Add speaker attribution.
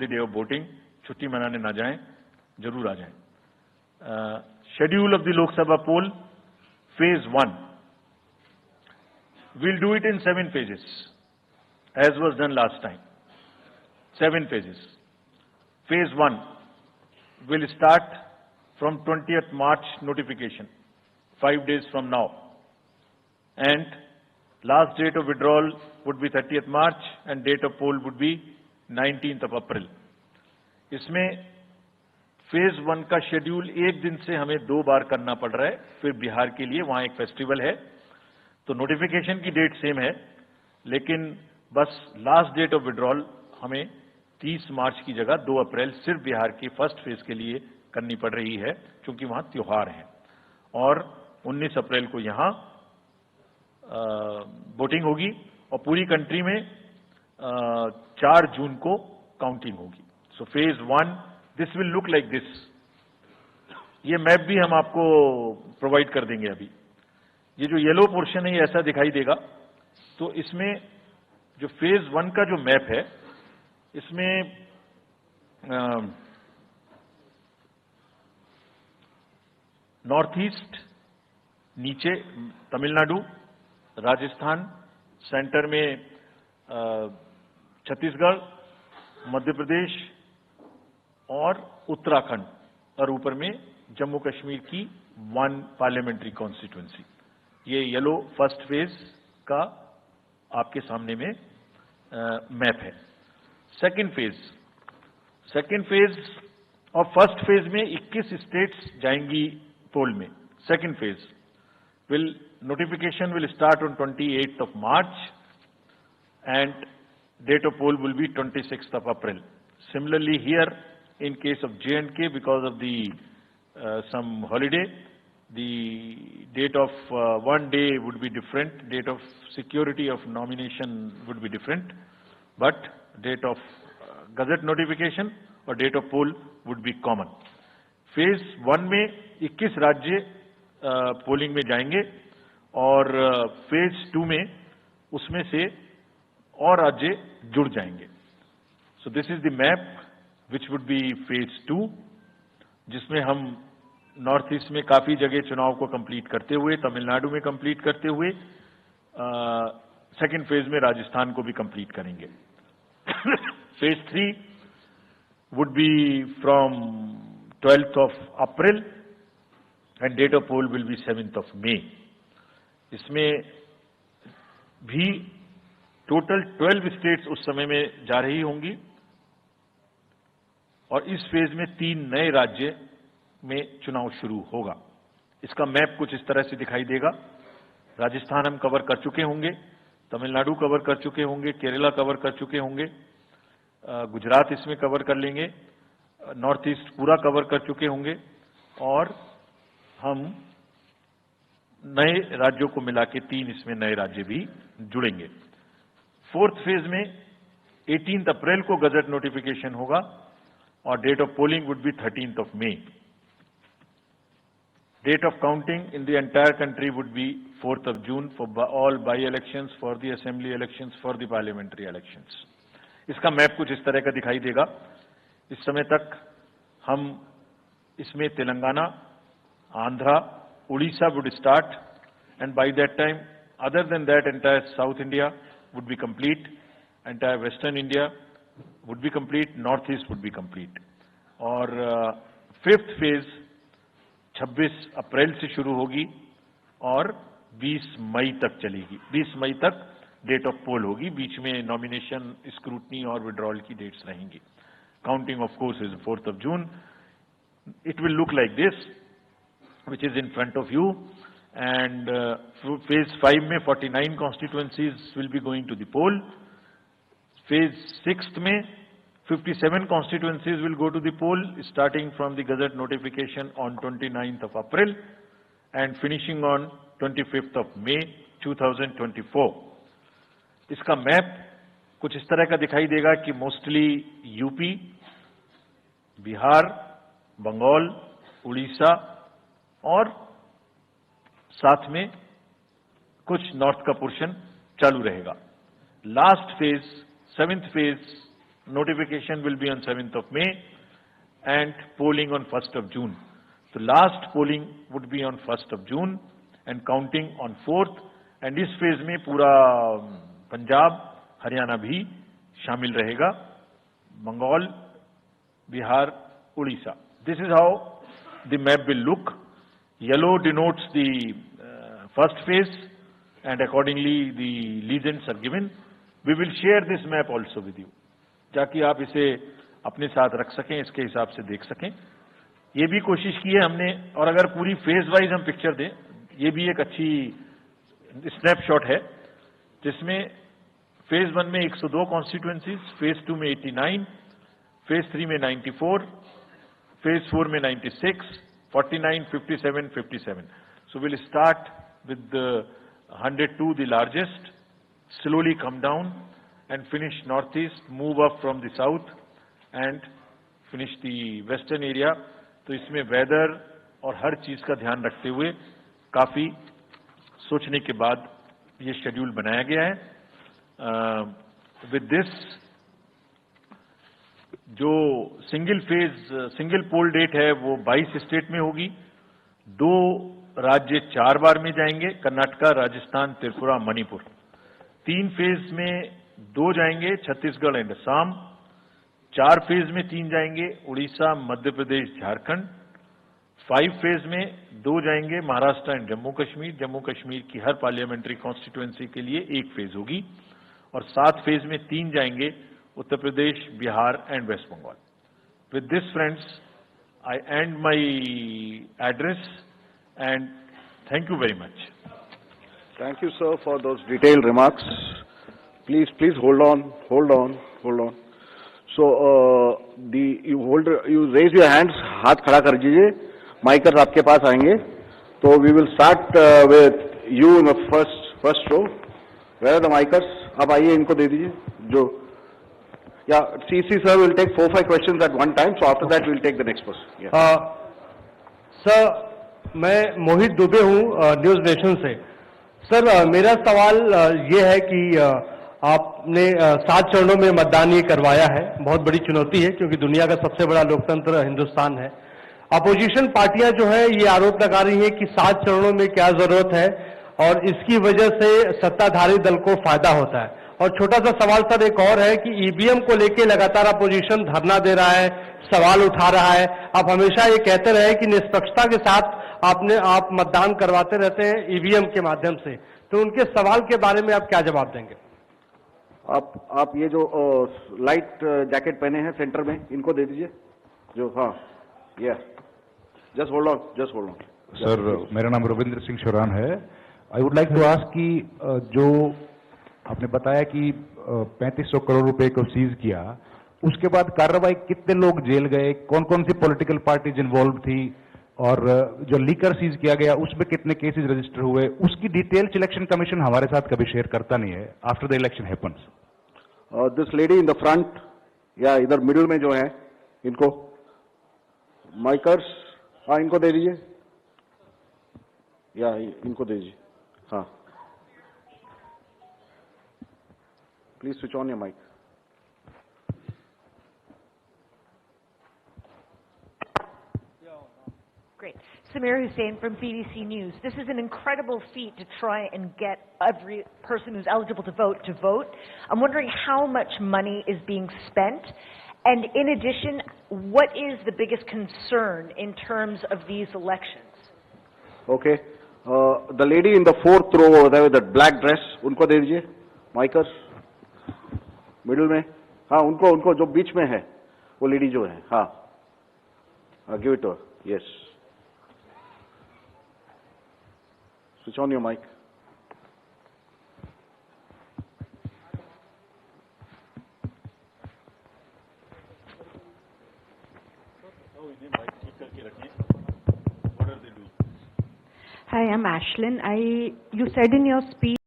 Speaker 1: The day of voting, छुट्टी मनाने ना जाएं, जरूर आ जाएं। Schedule of the Lok Sabha poll, phase 1. We'll do it in 7 phases, as was done last time. 7 phases. Phase 1 will start from 20th March notification, 5 days from now. And last date of withdrawal would be 30th March and date of poll would be 19th of April. इसमें phase 1 का schedule एक दिन से हमें 2 बार करना पड़ रहा है, फिर बिहार के लिए वहां एक फेस्टिवल है, तो नोटिफिकेशन की डेट सेम है, लेकिन बस लास्ट डेट ऑफ विड्रॉल हमें 30 मार्च की जगह 2 अप्रैल सिर्फ बिहार की फर्स्ट फेज के लिए करनी पड़ रही है, क्योंकि वहां त्योहार है। और 19 अप्रैल को यहां वोटिंग होगी और पूरी कंट्री में 4 जून को काउंटिंग होगी। So phase 1 this will look like this. ये मैप भी हम आपको प्रोवाइड कर देंगे। अभी ये जो येलो पोर्शन है ये ऐसा दिखाई देगा। तो इसमें जो फेज 1 का जो मैप है, इसमें नॉर्थ ईस्ट नीचे तमिलनाडु, राजस्थान, सेंटर में छत्तीसगढ़, मध्य प्रदेश और उत्तराखंड, और ऊपर में जम्मू कश्मीर की 1 पार्लियामेंट्री कॉन्स्टिट्यूंसी। ये येलो फर्स्ट फेज का आपके सामने में मैप है। सेकंड फेज और फर्स्ट फेज में 21 स्टेट्स जाएंगी पोल में। Second phase notification will start on 28th of March and date of poll will be 26th of April. Similarly here, in case of J&K, because of the some holiday, the date of one day would be different, date of security of nomination would be different, but date of gazette notification or date of poll would be common. Phase 1 में 21 राज्य polling में जाएंगे और phase 2 में उसमें से और राज्य जुड़ जाएंगे। So this is the map which would be phase 2, जिसमें हम नॉर्थ ईस्ट में काफी जगह चुनाव को कंप्लीट करते हुए, तमिलनाडु में कंप्लीट करते हुए, सेकेंड फेज में राजस्थान को भी कंप्लीट करेंगे। Phase 3 would be from 12th of April and date of poll will be 7th of May. इसमें भी टोटल 12 स्टेट्स उस समय में जा रही होंगी और इस फेज में 3 नए राज्य में चुनाव शुरू होगा। इसका मैप कुछ इस तरह से दिखाई देगा। राजस्थान हम कवर कर चुके होंगे, तमिलनाडु कवर कर चुके होंगे, केरला कवर कर चुके होंगे, गुजरात इसमें कवर कर लेंगे, नॉर्थ ईस्ट पूरा कवर कर चुके होंगे और हम नए राज्यों को मिला के 3 इसमें नए राज्य भी जुड़ेंगे। फोर्थ फेज में 18 अप्रैल को गजट नोटिफिकेशन होगा और date of polling would be 13th of May. Date of counting in the entire country would be 4th of June for all by-elections, for the assembly elections, for the parliamentary elections. इसका map कुछ इस तरह का दिखाई देगा। इस समय तक हम इसमें Telangana, Andhra, Odisha would start, and by that time, other than that, entire South India would be complete, entire Western India would be complete, Northeast would be complete. और फिफ्थ फेज 26 अप्रैल से शुरू होगी और 20 मई तक चलेगी। 20 मई तक डेट ऑफ पोल होगी, बीच में नॉमिनेशन, स्क्रूटनी और विड्रॉल की डेट्स रहेंगी। Counting of course is 4th of June. It will look like this, which is in front of you, and phase 5 में 49 constituencies will be going to the poll. Phase 6 में 57 constituencies will go to the poll, starting from the gazette notification on 29th of April and finishing on 25th of May 2024. इसका map कुछ इस तरह का दिखाई देगा कि मोस्टली यूपी, बिहार, बंगाल, उड़ीसा और साथ में कुछ नॉर्थ का पोर्शन चालू रहेगा। Last phase, 7th phase notification will be on 7th of May and polling on 1st of June. So last polling would be on 1st of June and counting on 4th, and इस phase में पूरा पंजाब हरियाणा भी शामिल रहेगा, Bengal, Bihar, Orissa. This is how the map will look. Yellow denotes the first phase and accordingly the legends are given. We will share this map also with you, ताकि आप इसे अपने साथ रख सकें, इसके हिसाब से देख सकें. ये भी कोशिश की है हमने, और अगर पूरी फेज वाइज हम पिक्चर दें, ये भी एक अच्छी स्नैपशॉट है, जिसमें फेज 1 में 102 कॉन्स्टिट्यूएंसीज, फेज 2 में 89, फेज 3 में 94, फेज 4 में 96, 49, 57, 57. So we'll start with the 102, the largest, slowly come down and finish northeast, move up from the south and finish the western area. तो इसमें वेदर और हर चीज का ध्यान रखते हुए काफी सोचने के बाद ये शेड्यूल बनाया गया है. विद दिस, जो सिंगल पोल डेट है वो 22 स्टेट में होगी. 2 राज्य 4 बार में जाएंगे, कर्नाटका, राजस्थान, त्रिपुरा, मणिपुर. 3 फेज में 2 जाएंगे, छत्तीसगढ़ एंड असम. 4 फेज में 3 जाएंगे, उड़ीसा, मध्य प्रदेश, झारखंड. 5 फेज में 2 जाएंगे, महाराष्ट्र एंड जम्मू कश्मीर. जम्मू कश्मीर की हर पार्लियामेंट्री कॉन्स्टिट्यूएंसी के लिए 1 फेज होगी. और 7 फेज में 3 जाएंगे, Uttar Pradesh, Bihar and West Bengal. With this friends, I and my address and thank you very much.
Speaker 2: Thank you, sir, for those detailed remarks. Please hold on. So, you raise your hands, हाथ खड़ा कर दीजिए. माइकर्स आपके पास आएंगे. तो we will start with you in the first row. Where are the micers? आप आइए, इनको दे दीजिए. जो CC sir will take 4-5 questions at one time. So after that we'll take the next person. Yeah.
Speaker 3: Sir, मैं मोहित दुबे हूँ news nation से. Sir, मेरा सवाल ये है कि आपने 7 चरणों में मतदान ये करवाया है. बहुत बड़ी चुनौती है क्योंकि दुनिया का सबसे बड़ा लोकतंत्र हिंदुस्तान है. अपोजिशन पार्टियां जो है ये आरोप लगा रही हैं कि 7 चरणों में क्या जरूरत है और इसकी वजह से सत्ताधारी दल को फायदा होता है. और छोटा सा सवाल सर एक और है कि ईवीएम को लेकर लगातार अपोजिशन धरना दे रहा है, सवाल उठा रहा है. आप हमेशा ये कहते रहे कि निष्पक्षता के साथ आप मतदान करवाते रहते हैं ईवीएम के माध्यम से, तो उनके सवाल के बारे में आप क्या जवाब देंगे?
Speaker 2: आप ये जो लाइट जैकेट पहने हैं सेंटर में, इनको दे दीजिए. जो जस्ट होल्ड ऑन.
Speaker 4: सर, मेरा नाम रविंद्र सिंह शोरान है. I would like to ask कि जो आपने बताया कि 3500 करोड़ रुपए को सीज किया, उसके बाद कार्रवाई कितने लोग जेल गए, कौन कौन सी पॉलिटिकल पार्टीज इन्वॉल्व थी, और जो लीकर सीज किया गया उसमें कितने केसेस रजिस्टर हुए, उसकी डिटेल्स इलेक्शन कमीशन हमारे साथ कभी शेयर करता नहीं है after the election happens.
Speaker 2: This lady in the front या इधर मिडिल में जो है, इनको माइकर्स, हाँ इनको दे दीजिए. या इनको दे दीजिए. हाँ, please switch on your mic.
Speaker 5: Great. Samir Hussain from BBC News. This is an incredible feat to try and get every person who's eligible to vote. I'm wondering how much money is being spent. And in addition, what is the biggest concern in terms of these elections?
Speaker 2: Okay. The lady in the 4th row over there with that black dress, उनको दे दीजिए. माइकर्स middle में, हाँ उनको जो बीच में है वो lady जो है, हाँ give it to. Yes, switch on your mic.
Speaker 6: Hi, I'm Ashlyn. You said in your speech